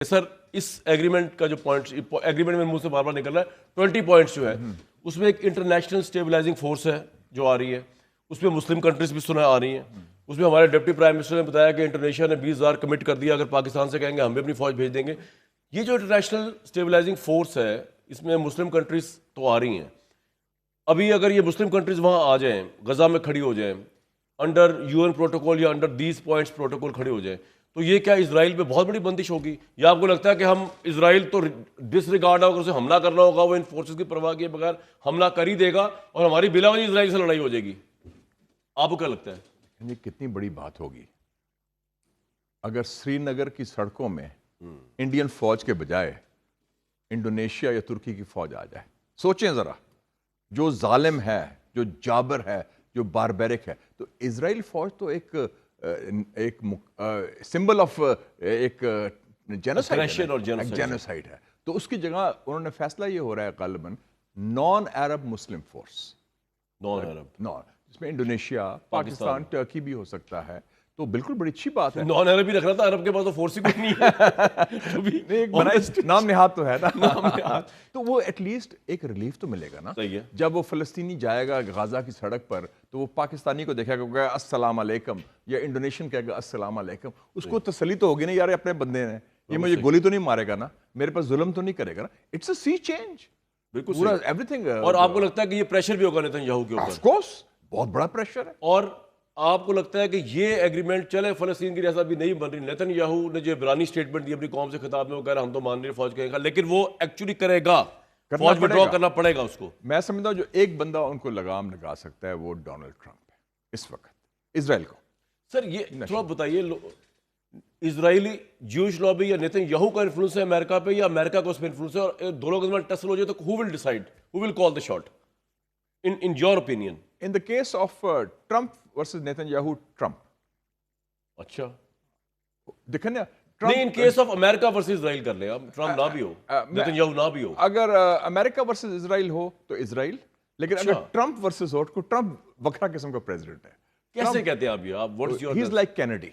سر اس agreement کا جو point agreement میں منہ سے بار بار نکل رہا ہے 20 پوائنٹس جو ہے اس میں ایک انٹرنیشنل اسٹیبلائزنگ فورس ہے جو آ رہی ہے, اس میں مسلم کنٹریز بھی سنا آ رہی ہیں. اس میں ہمارے ڈپٹی پرائم منسٹر نے بتایا کہ انڈونیشیا نے 20,000 کمٹ کر دیا, اگر پاکستان سے کہیں گے ہم بھی اپنی فوج بھیج دیں گے. یہ جو انٹرنیشنل اسٹیبلائزنگ فورس ہے اس میں مسلم کنٹریز تو آ رہی ہیں. ابھی اگر یہ مسلم کنٹریز وہاں آ جائیں, غزہ میں کھڑی ہو جائیں, انڈر UN پروٹوکول یا انڈر دیز پوائنٹس پروٹوکول کھڑے ہو جائیں, تو یہ کیا اسرائیل پہ بہت بڑی بندش ہوگی؟ یا آپ کو لگتا ہے کہ ہم اسرائیل تو ڈس ریگارڈ ہوگا, اسے حملہ کرنا ہوگا, وہ ان فورسز کی پرواہ کیے بغیر حملہ کر ہی دے گا اور ہماری بلا وجہ اسرائیل سے لڑائی ہو جائے گی؟ آپ کو کیا لگتا ہے یہ کتنی بڑی بات ہوگی اگر سری نگر کی سڑکوں میں انڈین فوج کے بجائے انڈونیشیا یا ترکی کی فوج آ جائے؟ سوچیں ذرا, جو ظالم ہے, جو جابر ہے, جو باربیرک ہے. تو اسرائیل فوج تو ایک سمبل آف ایک جینوسائیڈ ہے. تو اس کی جگہ انہوں نے فیصلہ یہ ہو رہا ہے غالباً نان عرب مسلم فورس, جس میں انڈونیشیا, پاکستان, ٹرکی بھی ہو سکتا ہے. تو بالکل بڑی اچھی بات ہے. نان عرب ہی رکھنا تھا, عرب کے پاس تو فورس ہی کوئی نہیں ہے. نام نہاد تو ہے نا. تو وہ ایٹ لیسٹ ایک ریلیف تو ملے گا نا. جب وہ فلسطینی جائے گا غزہ کی سڑک پر تو وہ پاکستانی کو دیکھے گا السلام علیکم, یا انڈونیشین کہے گا السلام علیکم. اس کو تسلی تو ہوگی نا, یار اپنے بندے ہیں, یہ مجھے گولی تو نہیں مارے گا نا, میرے پاس ظلم تو نہیں کرے گا نا. It's a sea change. بالکل ایوری تھنگ. اور آپ کو لگتا ہے کہ یہ پریشر بھی ہوگا نیتن یاہو کے اوپر؟ آف کورس بہت بڑا پریشر ہے. اور آپ کو لگتا ہے کہ یہ ایگریمنٹ چلے, فلسطین کی ریاست بھی نہیں بن رہی, نیتن یاہو نے جو عبرانی اسٹیٹمنٹ دی اپنی قوم سے خطاب میں, وہ کہہ رہا ہم تو مان رہے فوج کہے گا, لیکن وہ ایکچولی کرے گا, فوج وڈرا کرنا پڑے گا اس کو. میں سمجھتا ہوں جو ایک بندہ ان کو لگام لگا سکتا ہے وہ ڈونلڈ ٹرمپ ہے اس وقت اسرائیل کو. سر یہ تھوڑا بتائیے, اسرائیلی جوش لابی یا نیتن یاہو کا انفلوئنس ہے امریکہ پہ, یا امریکہ کا اس پہ انفلوئنس ہے؟ اور دونوں کے درمیان ٹسل ہو جائے تو who will decide, who will call the shot in your opinion? In the case of Trump versus Netanyahu, Trump. اچھا دیکھیں نا, نہیں, in case of America versus Israel کر لیں, اب ٹرمپ نہ بھی ہو, نیتن یاہو نہ بھی ہو. اگر امریکہ ورسز اسرائیل ہو تو اسرائیل, لیکن اگر ٹرمپ ورسز ہو تو ٹرمپ وکھرا قسم کا پریزیڈنٹ ہے. کیسے کہتے ہیں آپ یہ؟ آپ what is your? He is like Kennedy.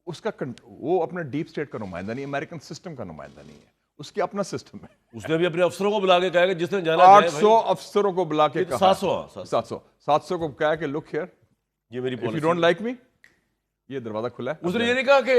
اس کا وہ اپنا ڈیپ اسٹیٹ کا نمائندہ نہیں, امریکن سسٹم کا نمائندہ نہیں ہے, اس کی اپنا سسٹم ہے. اس نے بھی اپنے افسروں کو بلا کے کہا کہ جس نے جانا 800 افسروں کو بلا کے کہا, 700 کو کہا کہ لک ہیئر, یہ میری if you don't like me, یہ دروازہ کھلا ہے. اس نے یہ نہیں کہا کہ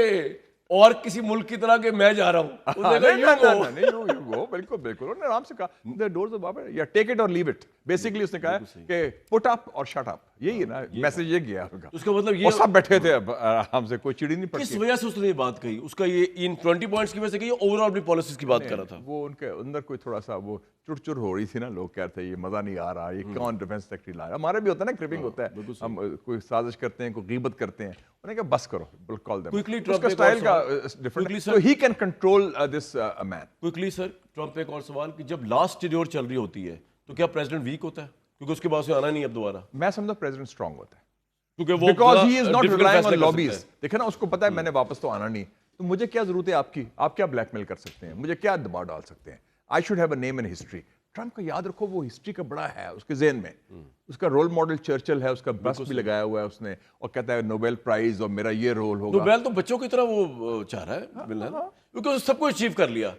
اور کسی ملک کی طرح کہ میں جا رہا ہوں. نہیں, بالکل بالکل انہوں نے آرام سے کہا the doors are open, یا take it or leave it. Basically اس نے کہا کہ put up اور shut up, یہی ہے نا میسج, یہ گیا اس کا مطلب. یہ سب بیٹھے تھے آرام سے, کوئی چڑی نہیں پڑتی. کس وجہ سے اس نے یہ بات کہی؟ اس کا یہ ان 20 پوائنٹس کی وجہ سے کہ یہ اوور آل اپنی پالیسیز کی بات کر رہا تھا. وہ ان کے اندر کوئی تھوڑا سا وہ چڑ ہو رہی تھی نا, لوگ کہتے ہیں یہ مزہ نہیں آ رہا, یہ کون ڈیفینس سیکٹری لایا. ہمارے بھی ہوتا ہے نا, کرپنگ ہوتا ہے, ہم کوئی سازش کرتے ہیں, کوئی غیبت کرتے ہیں, انہیں کہا بس کرو, کال دیم. اس کا سٹائل کا different, so he can control this man. Quickly sir, Trump پہ ایک اور سوال کہ جب لاسٹ ٹینیور چل رہی ہوتی ہے تو کیا پریزیڈنٹ ویک ہوتا ہے؟ کیونکہ اس کے بعد سے آنا نہیں اب دوبارہ. میں سمجھتا پریزیڈنٹ اسٹرانگ ہوتا ہے, کیونکہ وہ because he is not relying on lobbies. دیکھیں نا, اس کو پتا ہے میں نے واپس تو آنا نہیں, تو مجھے کیا ضرورت ہے آپ کی, آپ کیا بلیک میل کر سکتے ہیں, مجھے کیا دباؤ ڈال سکتے ہیں. I should have a name in history. Trump کا یاد رکھو وہ ہسٹری کا بڑا ہے اس کے ذہن میں, اس کا رول ماڈل چرچل ہے, اس کا بس بھی لگایا ہوا ہے اس نے, اور کہتا ہے نوبیل پرائز اور میرا یہ رول ہوگا. نوبیل تو بچوں کی طرح وہ چاہ رہا ہے ملنا, کیونکہ سب کو اچیو کر لیا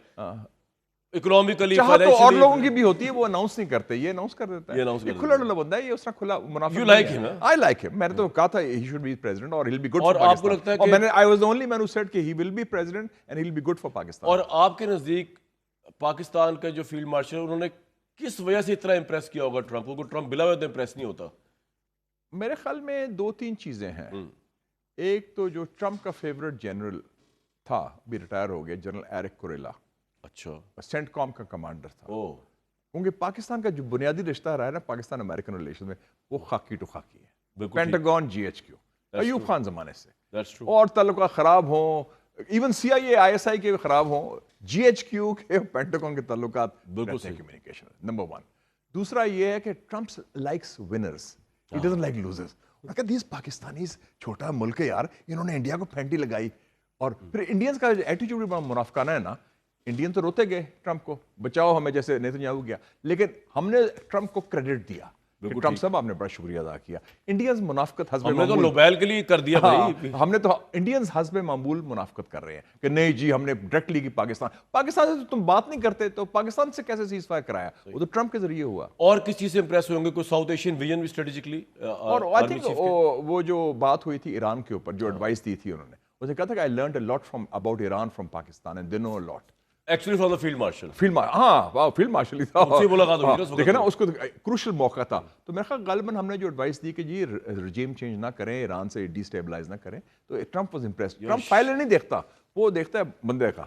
اکنامکلی, فائنینشلی. اور لوگوں کی بھی ہوتی ہے, وہ اناؤنس نہیں کرتے, یہ اناؤنس کر دیتا ہے. یہ کھلا ڈلا بندہ ہے, یہ اس طرح کھلا منافع. You like him? I like him. میں نے تو کہا تھا he should be president اور he'll be good for Pakistan. اور آپ کو لگتا ہے کہ I was the only man who said کہ he will be president and he'll be good for Pakistan. اور آپ کے نزدیک پاکستان کا جو فیلڈ مارشل انہوں نے کس وجہ سے اتنا امپریس کیا ہوگا ٹرمپ کو؟ ٹرمپ بلا وجہ امپریس نہیں ہوتا. میرے خیال میں 2-3 چیزیں ہیں. ایک تو جو ٹرمپ کا فیورٹ جنرل تھا, بھی ریٹائر ہو گیا, جنرل ایرک کوریلا. اچھا, سینٹ کام کا کمانڈر تھا. کیونکہ کیونکہ پاکستان کا جو بنیادی رشتہ رہا ہے نا پاکستان امریکن ریلیشن میں, وہ خاکی ٹو خاکی ہے. پینٹاگون, GHQ, ایوب خان زمانے سے, اور تعلقات خراب ہوں, ایون CIA ISI کے خراب ہوں, GHQ کے پینٹاگون کے تعلقات بالکل کمیونیکیشن. نمبر 1. دوسرا یہ ہے کہ Trump likes winners, he doesn't like losers. These Pakistanis چھوٹا ملک ہے یار, انہوں نے انڈیا کو پھینٹی لگائی. اور پھر انڈینز کا ایٹیچیوڈ بھی بڑا منافقانہ ہے نا. انڈین تو روتے گئے ٹرمپ کو, بچاؤ ہمیں, جیسے نیتن یاہو گیا, لیکن ہم نے ٹرمپ کو کریڈٹ دیا ٹرمپ صاحب آپ نے بڑا شکریہ ادا کیا. انڈینز منافقت حسب ہم نے تو معمول نوبیل کے لیے کر دیا بھائی. ہم نے تو انڈینز حسب معمول منافقت کر رہے ہیں کہ نہیں جی ہم نے ڈائریکٹلی کی پاکستان سے تو تم بات نہیں کرتے, تو پاکستان سے کیسے سیز فائر کرایا؟ وہ تو ٹرمپ کے ذریعے ہوا. اور کس چیز سے امپریس ہوئیں گے؟ کوئی ساؤتھ ایشین ویژن بھی اسٹریٹجکلی؟ اور آئی تھنک وہ جو بات ہوئی تھی ایران کے اوپر, جو ایڈوائس دی تھی انہوں نے, اسے کہا تھا کہ I learned a lot from about Iran from Pakistan and they know a lot. Actually from the field marshal. Field marshal ہی تھا. اس سے ملاقات ہوئی نا اس وقت. دیکھیں نا اس کو کروشل موقع تھا. تو میرا خیال غالباً ہم نے جو ایڈوائس دی کہ جی رجیم چینج نہ کریں, ایران سے ڈی اسٹیبلائز نہ کریں, تو Trump was impressed. Trump file نہیں دیکھتا, وہ دیکھتا ہے بندے کا.